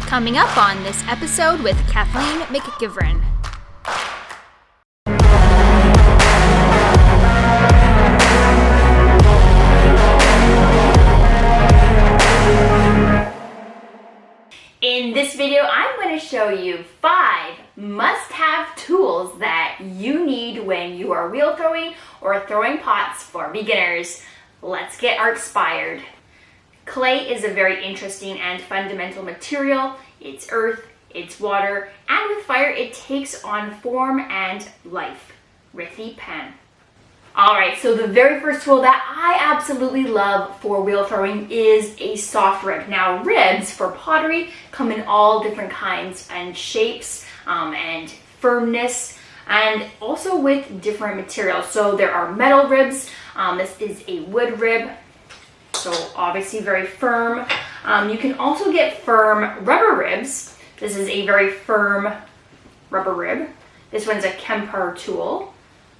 Coming up on this episode with Kathleen McGivern. In this video, I'm going to show you 5 must-have tools that you need when you are wheel throwing or throwing pots for beginners. Let's get art-inspired. Clay is a very interesting and fundamental material. It's earth, it's water, and with fire it takes on form and life. Rithi Pen. Alright, so the very first tool that I absolutely love for wheel throwing is a soft rib. Now, ribs for pottery come in all different kinds and shapes and firmness, and also with different materials. So there are metal ribs. This is a wood rib, so obviously very firm. You can also get firm rubber ribs. This is a very firm rubber rib. This one's a Kemper tool,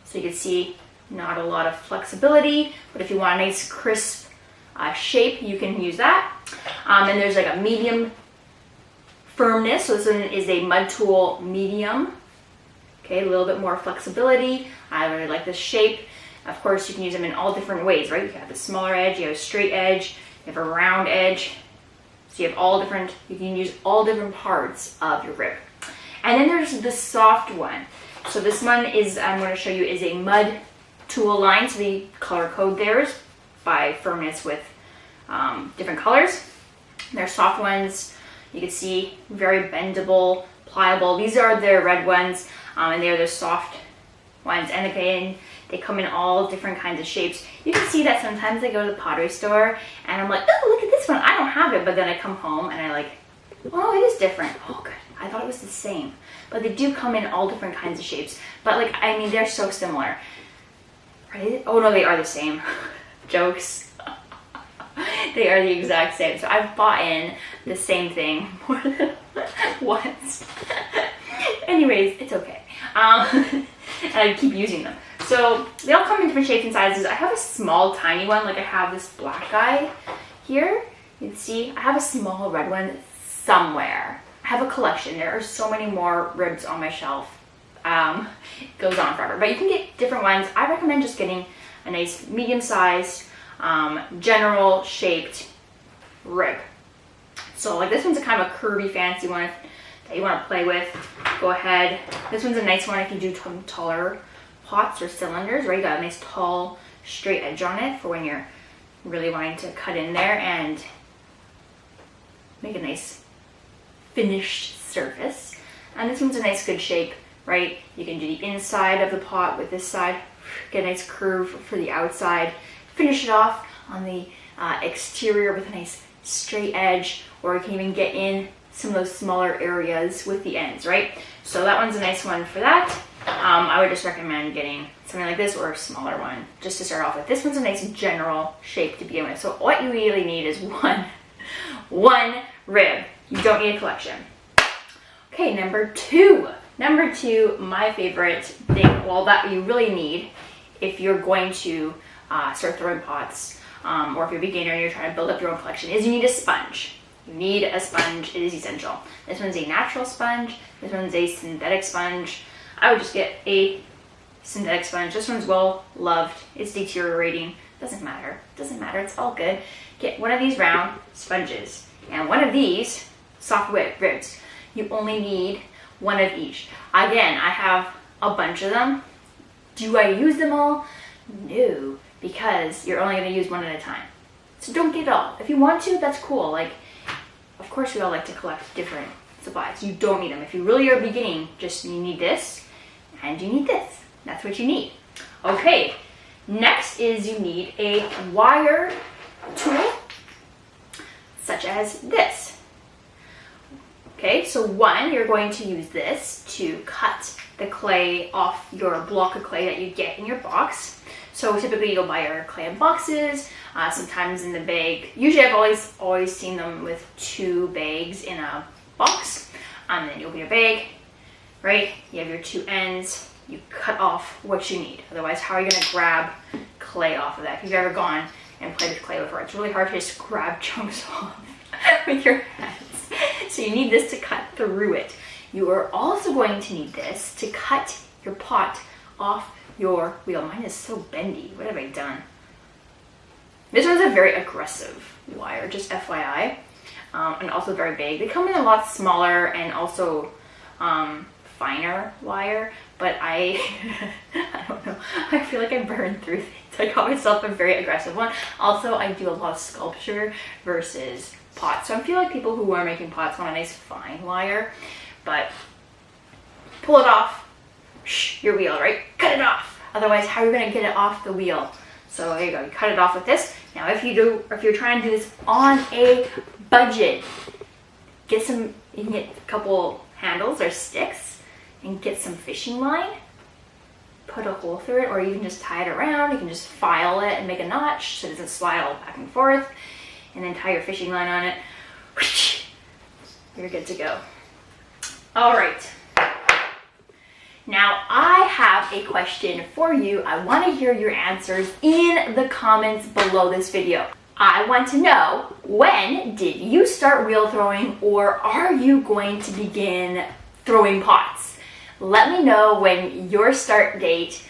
so you can see not a lot of flexibility, but if you want a nice crisp shape, you can use that. And there's like a medium firmness, so this one is a mud tool medium. Okay, a little bit more flexibility. I really like this shape. Of course, you can use them in all different ways, right? You have the smaller edge, you have a straight edge, you have a round edge. So you have all different, you can use all different parts of your rib. And then there's the soft one. So this one is, I'm going to show you, is a mud tool line. So the color code there is by firmness with different colors. They're soft ones. You can see very bendable, pliable. These are the red ones, and they're the soft ones. And again, they come in all different kinds of shapes. You can see that sometimes I go to the pottery store and I'm like, oh, look at this one. I don't have it. But then I come home and I like, oh, it is different. Oh, good. I thought it was the same. But they do come in all different kinds of shapes. But like, I mean, they're so similar. Right? Oh no, they are the same. Jokes. They are the exact same. So I've bought in the same thing more than once. Anyways, it's okay. And I keep using them. So they all come in different shapes and sizes. I have a small, tiny one. Like I have this black guy here. You can see I have a small red one somewhere. I have a collection. There are so many more ribs on my shelf. It goes on forever, but you can get different ones. I recommend just getting a nice medium-sized, general shaped rib. So like this one's a kind of a curvy, fancy one that you want to play with. Go ahead. This one's a nice one if you do taller pots or cylinders, right? You got a nice tall, straight edge on it for when you're really wanting to cut in there and make a nice finished surface. And this one's a nice good shape, right? You can do the inside of the pot with this side, get a nice curve for the outside, finish it off on the exterior with a nice straight edge, or you can even get in some of those smaller areas with the ends, right? So that one's a nice one for that. I would just recommend getting something like this or a smaller one just to start off with. This one's a nice general shape to begin with. So what you really need is one rib. You don't need a collection. Okay, number two. Number 2, my favorite thing, well, that you really need if you're going to start throwing pots, or if you're a beginner and you're trying to build up your own collection, is you need a sponge. You need a sponge. It is essential. This one's a natural sponge. This one's a synthetic sponge. I would just get a synthetic sponge. This one's well loved. It's deteriorating. Doesn't matter. Doesn't matter. It's all good. Get one of these round sponges and one of these soft ribs. You only need one of each. Again, I have a bunch of them. Do I use them all? No, because you're only going to use one at a time. So don't get it all. If you want to, that's cool. Like, of course we all like to collect different supplies. You don't need them. If you really are beginning, just you need this and you need this. That's what you need. Okay, next is you need a wire tool such as this. Okay, so one, you're going to use this to cut the clay off your block of clay that you get in your box. So typically you'll buy your clay in boxes, sometimes in the bag. Usually I've always seen them with 2 bags in a box. And then you open your bag, right? You have your 2 ends. You cut off what you need. Otherwise, how are you going to grab clay off of that? If you've ever gone and played with clay before, it's really hard to just grab chunks off with your hands. So So you need this to cut through it. You are also going to need this to cut your pot off your wheel. Mine is so bendy. What have I done? This one's a very aggressive wire, just FYI, and also very big. They come in a lot smaller and also finer wire, but I don't know. I feel like I burned through things. I got myself a very aggressive one. Also, I do a lot of sculpture versus pots, so I feel like people who are making pots want a nice fine wire, but pull it off your wheel, right? Cut it off. Otherwise, how are you gonna get it off the wheel? So there you go, you cut it off with this. Now if you're trying to do this on a budget, you can get a couple handles or sticks and get some fishing line, put a hole through it, or you can just tie it around. You can just file it and make a notch so it doesn't slide all back and forth, and then tie your fishing line on it. You're good to go. All right. Now I have a question for you. I want to hear your answers in the comments below this video. I want to know, when did you start wheel throwing, or are you going to begin throwing pots? Let me know when your start date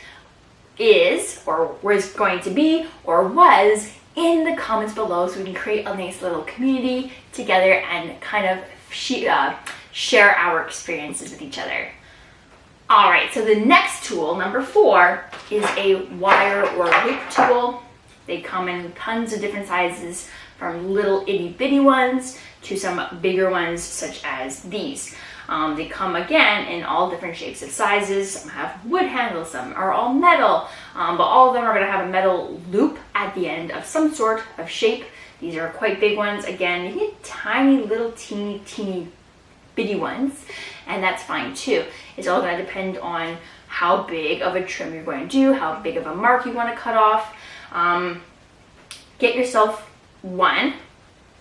is, or was going to be, or was, in the comments below, so we can create a nice little community together and kind of share our experiences with each other. All right, so the next tool, number 4, is a wire or loop tool. They come in tons of different sizes, from little itty bitty ones to some bigger ones such as these. They come again in all different shapes and sizes. Some have wood handles, some are all metal, but all of them are gonna have a metal loop at the end of some sort of shape. These are quite big ones. Again, you get tiny little teeny bitty ones, and that's fine too. It's all going to depend on how big of a trim you're going to do, how big of a mark you want to cut off. Get yourself one,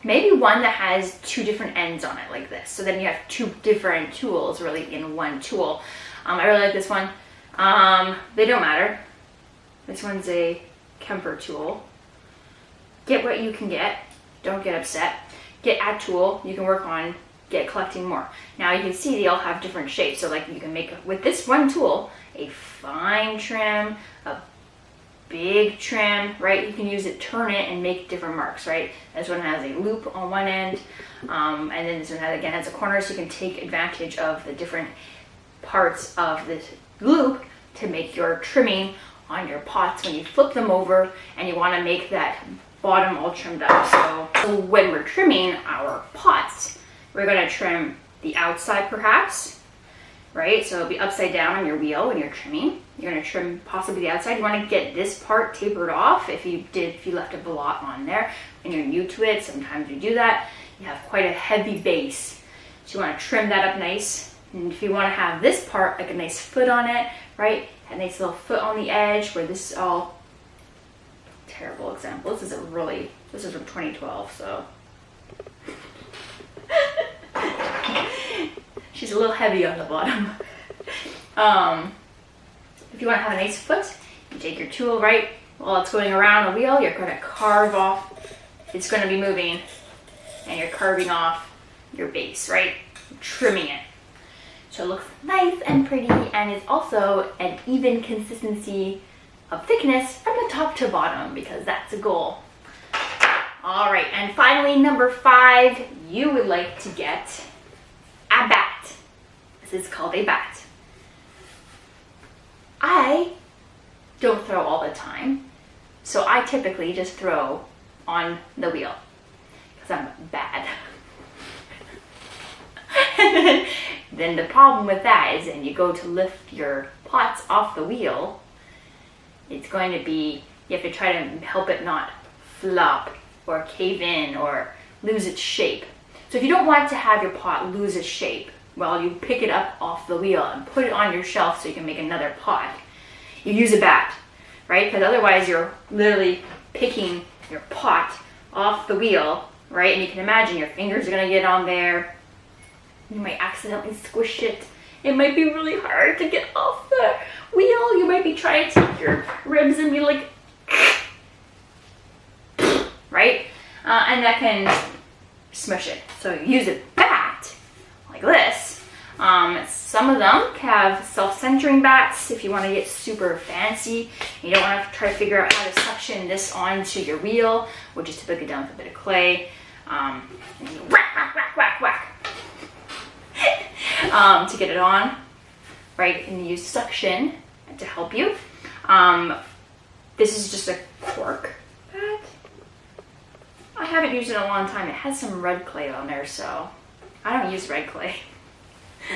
maybe one that has 2 different ends on it like this, so then you have 2 different tools really in one tool. I really like this one. They don't matter. This one's a Kemper tool. Get what you can get, don't get upset. Get a tool you can work on collecting more. Now you can see they all have different shapes, so like you can make, with this one tool, a fine trim, a big trim, right? You can use it, turn it, and make different marks, right? This one has a loop on one end, and then this one has a corner, so you can take advantage of the different parts of this loop to make your trimming on your pots when you flip them over and you want to make that bottom all trimmed up. So when we're trimming our pots, we're going to trim the outside perhaps, right? So it'll be upside down on your wheel when you're trimming. You're going to trim possibly the outside. You want to get this part tapered off if you left a blot on there and you're new to it. Sometimes you do that. You have quite a heavy base, so you want to trim that up nice. And if you want to have this part like a nice foot on it, right? A nice little foot on the edge where this is all, terrible example. This is from 2012, so. She's a little heavy on the bottom. If you want to have a nice foot, you take your tool, right? While it's going around the wheel, you're going to carve off. It's going to be moving, and you're carving off your base, right? Trimming it. So it looks nice and pretty, and it's also an even consistency of thickness from the top to bottom, because that's a goal. All right, and finally, number 5, you would like to get a bat. This is called a bat. I don't throw all the time, so I typically just throw on the wheel because I'm bad. Then the problem with that is when you go to lift your pots off the wheel, it's going to be, you have to try to help it not flop or cave in or lose its shape. So if you don't want to have your pot lose its shape, well, you pick it up off the wheel and put it on your shelf so you can make another pot. You use a bat, right? Because otherwise you're literally picking your pot off the wheel, right? And you can imagine your fingers are gonna get on there. You might accidentally squish it. It might be really hard to get off the wheel. You might be trying to take your ribs and be like, right? And that can smush it. So use a bat Some of them have self-centering bats if you want to get super fancy. You don't want to try to figure out how to suction this onto your wheel, which is typically done with a bit of clay. And you whack, whack, whack, whack, whack. To get it on, right? And you use suction to help you. This is just a cork bat. I haven't used it in a long time. It has some red clay on there, so I don't use red clay.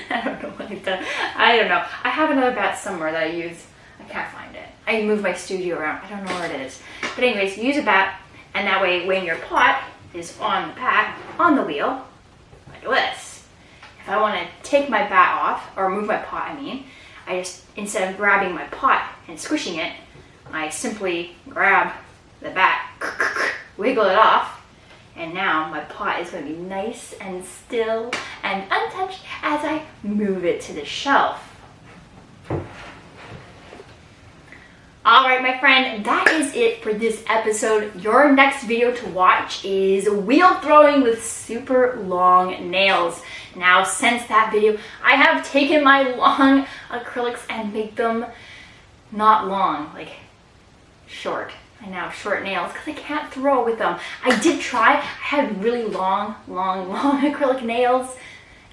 I don't know what I've done. I don't know. I have another bat somewhere that I use. I can't find it. I moved my studio around. I don't know where it is. But anyways, use a bat, and that way when your pot is on the bat, on the wheel, like this. If I want to take my bat off, or move my pot, I just, instead of grabbing my pot and squishing it, I simply grab the bat, wiggle it off, and now my pot is going to be nice and still and untouched as I move it to the shelf. Alright, my friend, that is it for this episode. Your next video to watch is wheel throwing with super long nails. Now, since that video, I have taken my long acrylics and made them not long, like short. I now have short nails because I can't throw with them. I did try. I had really long acrylic nails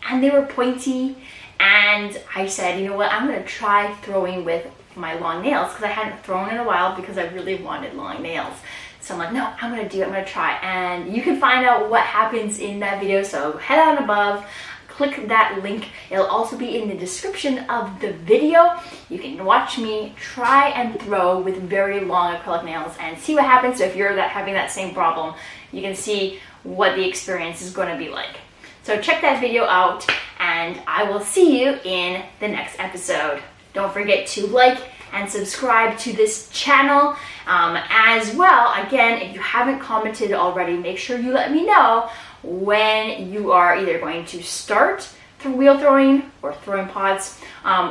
and they were pointy. And I said, you know what, I'm going to try throwing with my long nails because I hadn't thrown in a while because I really wanted long nails. So I'm like, no, I'm going to do it. I'm going to try. And you can find out what happens in that video. So head on above. Click that link. It'll also be in the description of the video. You can watch me try and throw with very long acrylic nails and see what happens. So if you're having that same problem, you can see what the experience is going to be like. So check that video out, and I will see you in the next episode. Don't forget to like and subscribe to this channel as well. Again, if you haven't commented already, make sure you let me know when you are either going to start through wheel throwing or throwing pots,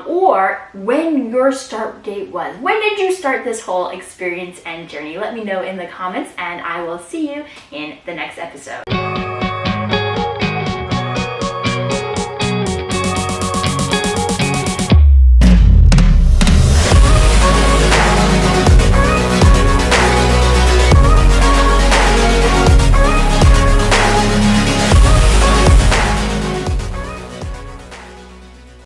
or when your start date was. When did you start this whole experience and journey? Let me know in the comments, and I will see you in the next episode.